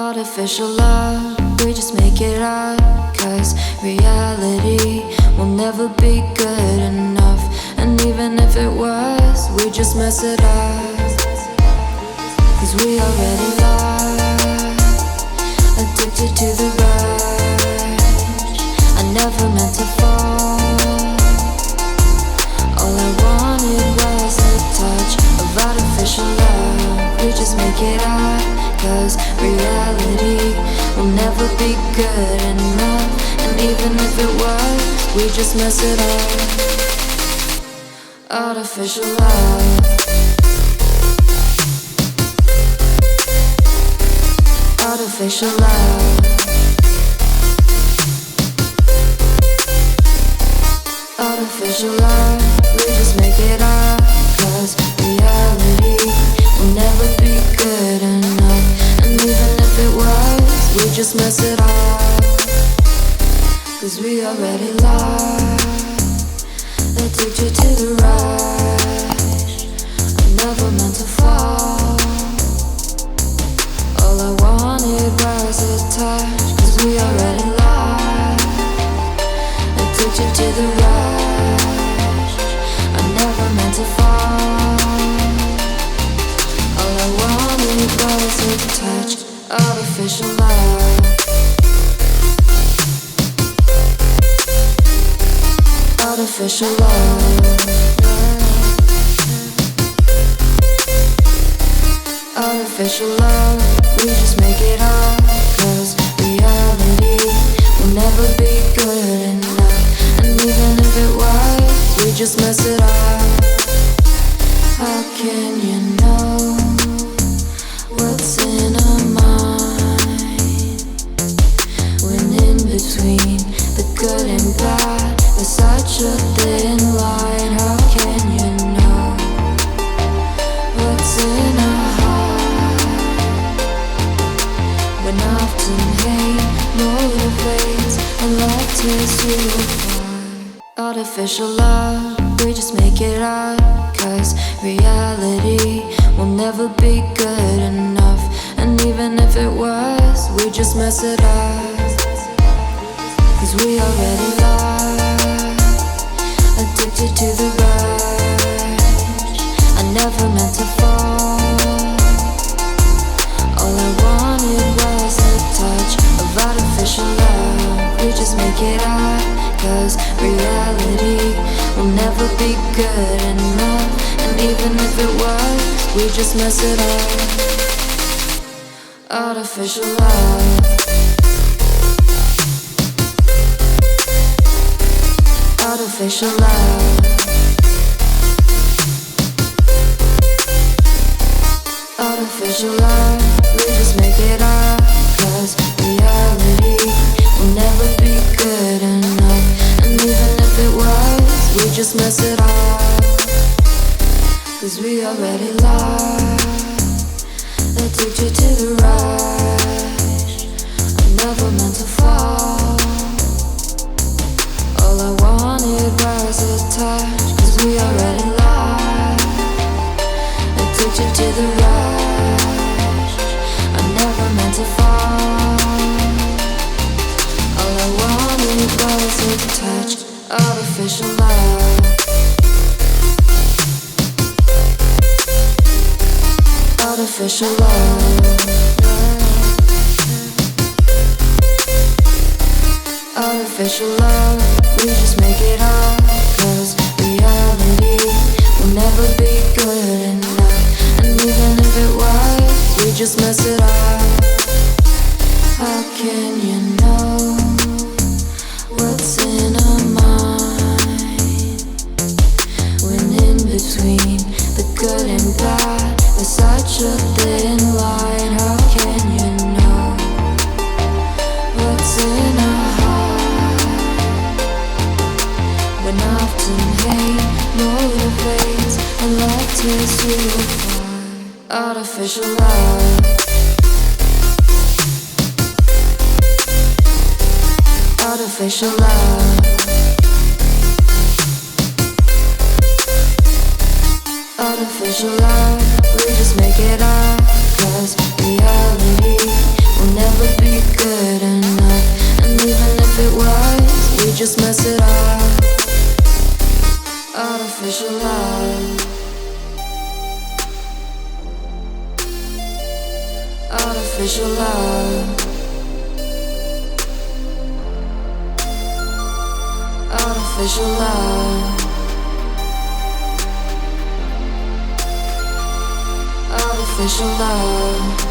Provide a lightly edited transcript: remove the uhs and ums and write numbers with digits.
Artificial love, we just make it up. Cause reality will never be good enough. And even if it was, we just mess it up. Cause we already lost, addicted to the rush. I never meant to fall. All I wanted was a touch of artificial love. We just make it up. Cause reality will never be good enough. And even if it was, we just mess it up. Artificial love. Artificial love. Artificial love. We just make it up. Cause reality will never be good enough. And even if it was, we just mess it up. Cause we already lost, addicted to the rush. I never meant to fall. All I wanted was a touch. Cause we already lost, addicted to the rush. I never meant to fall. All I wanted was a touch. Artificial love. Artificial love. Artificial love. We just make it up. Cause reality will never be good enough. And even if it was, we just mess it up. How can you know what's in our mind? When in between the good and bad, there's such a thin line. How can you know what's in our heart? When often hate motivates and love tears you apart. Artificial love, we just make it up. Cause reality will never be good enough. And even if it was, we just mess it up. Cause we already lost, addicted to the rush. I never meant to fall. All I wanted was a touch of artificial love. We just make it up. Cause reality will never be good enough. And even if it was, we just mess it up. Artificial love. Artificial love. Artificial love. We just make it up. Cause reality will never be good enough. And even if it was, we just mess it up. Cause we already lost, addicted to the rush. I never meant to fall. All I wanted was a touch. Cause we already lost, addicted to the rush. I never meant to fall. All I wanted was a touch. Artificial love. Artificial love. Artificial love. We just make it up. Cause reality will never be good enough. And even if it was, we just mess it up. How can you know what's in our mind? When in between the good and bad, there's such a thin line. How can you know what's in our heart? When often hate motivates and love tears you apart. Artificial love. Artificial love. Artificial love. We just make it up. Cause reality will artificial love, artificial love, artificial love, artificial love.